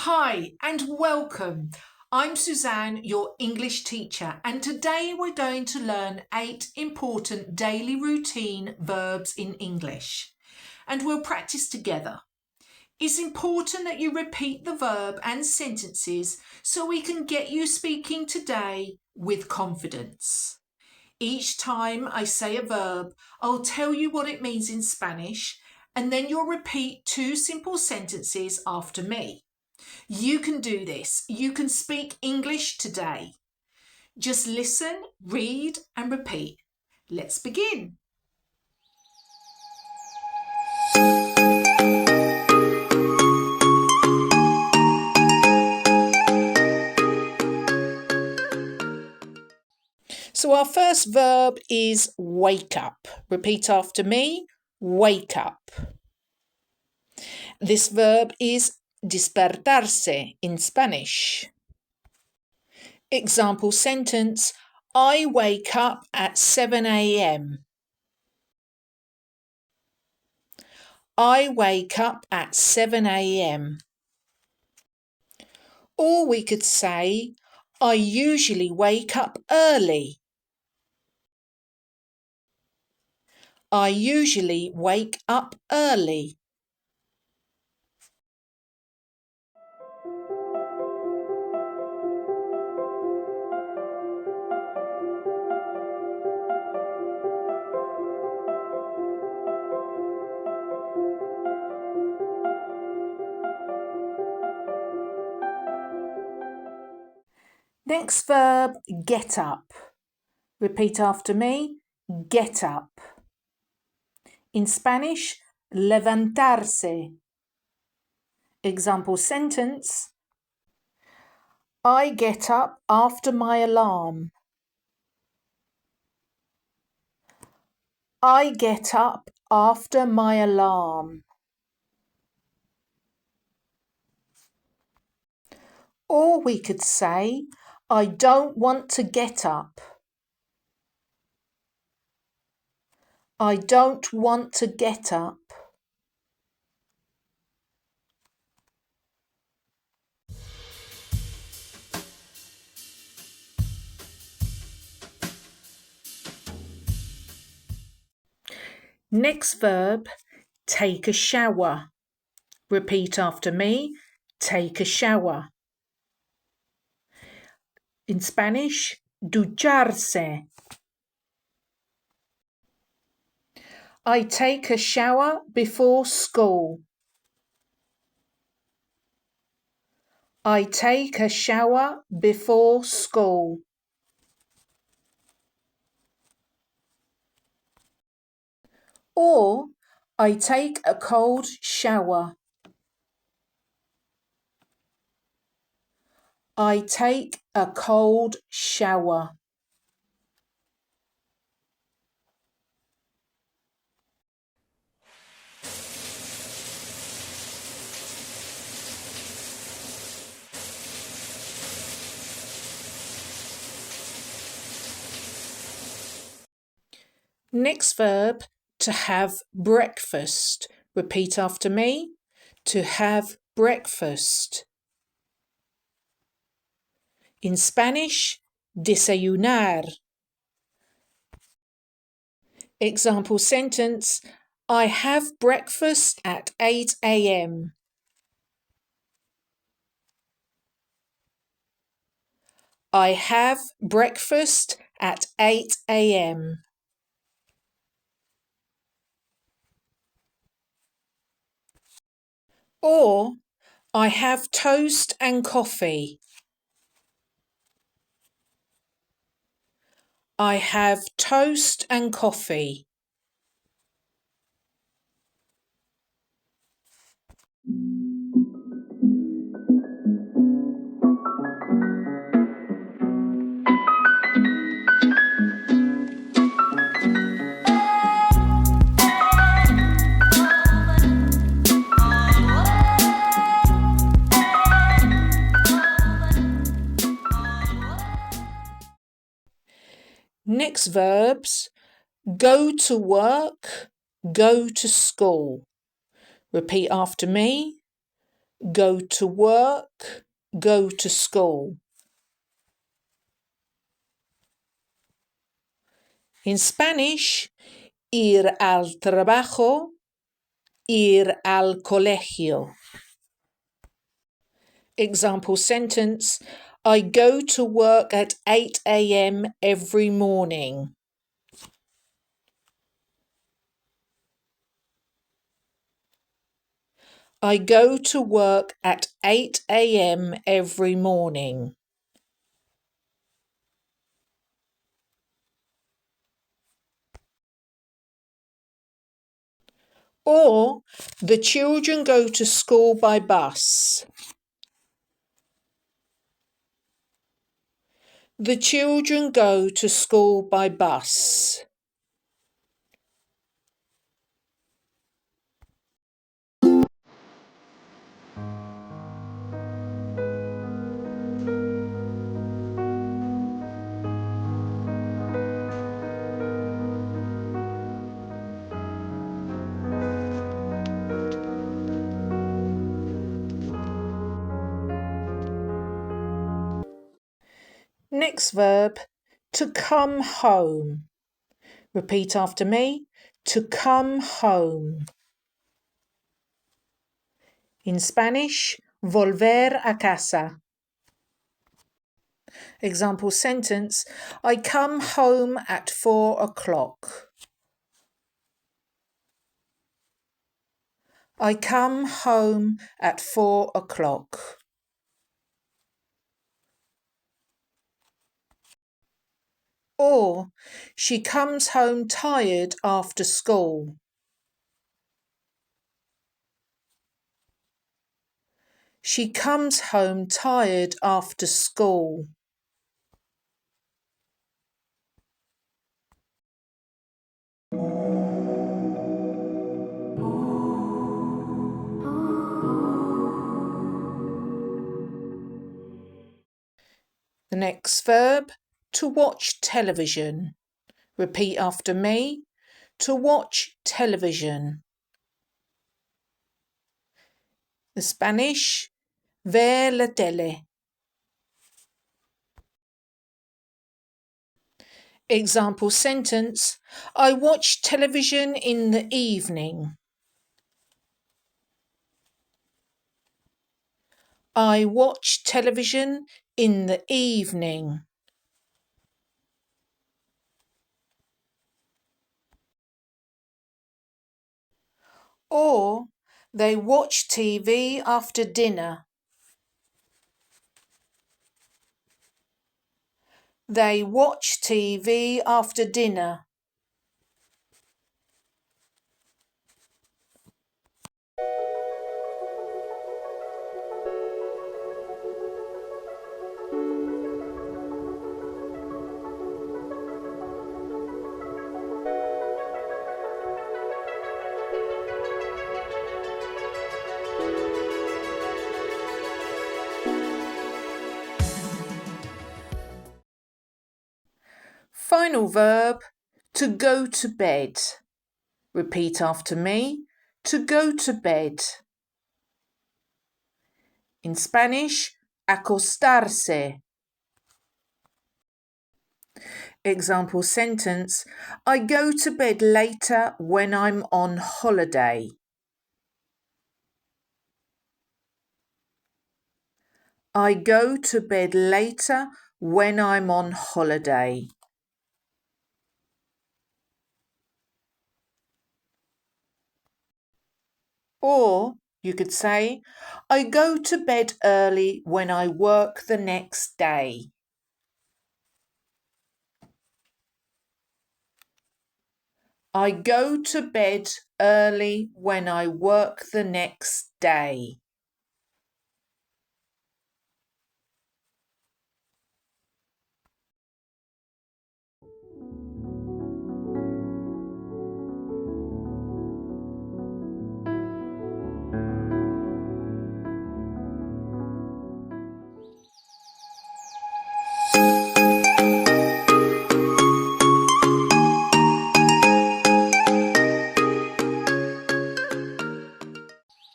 Hi and welcome. I'm Suzanne, your English teacher, and today we're going to learn 8 important daily routine verbs in English, and we'll practice together. It's important that you repeat the verb and sentences so we can get you speaking today with confidence. Each time I say a verb, I'll tell you what it means in Spanish, and then you'll repeat 2 simple sentences after me. You can do this. You can speak English today. Just listen, read, and repeat. Let's begin. So our first verb is wake up. Repeat after me. Wake up. This verb is despertarse in Spanish. Example sentence, I wake up at 7 a.m. I wake up at 7 a.m. Or we could say, I usually wake up early. I usually wake up early. Next verb, get up. Repeat after me, get up. In Spanish, levantarse. Example sentence, I get up after my alarm. I get up after my alarm. Or we could say, I don't want to get up. I don't want to get up. Next verb, take a shower. Repeat after me, take a shower. In Spanish, ducharse. I take a shower before school. I take a shower before school. Or, I take a cold shower. I take a cold shower. Next verb, to have breakfast. Repeat after me. To have breakfast. In Spanish, desayunar. Example sentence, I have breakfast at 8 a.m. I have breakfast at 8 a.m. Or, I have toast and coffee. I have toast and coffee. Next verbs, go to work, go to school. Repeat after me. go to work, go to school. In Spanish, ir al trabajo, ir al colegio. Example sentence, I go to work at 8 a.m. every morning. I go to work at 8 a.m. every morning. Or, the children go to school by bus. The children go to school by bus. Next verb, to come home. Repeat after me, to come home. In Spanish, volver a casa. Example sentence, I come home at 4 o'clock. I come home at 4 o'clock. Or, she comes home tired after school. She comes home tired after school. The next verb, to watch television. Repeat after me, to watch television. The Spanish, ver la tele. Example sentence, I watch television in the evening. I watch television in the evening. Or, they watch TV after dinner. They watch TV after dinner. Final verb, to go to bed. Repeat after me, to go to bed. In Spanish, acostarse. Example sentence, I go to bed later when I'm on holiday. I go to bed later when I'm on holiday. Or you could say, I go to bed early when I work the next day. I go to bed early when I work the next day.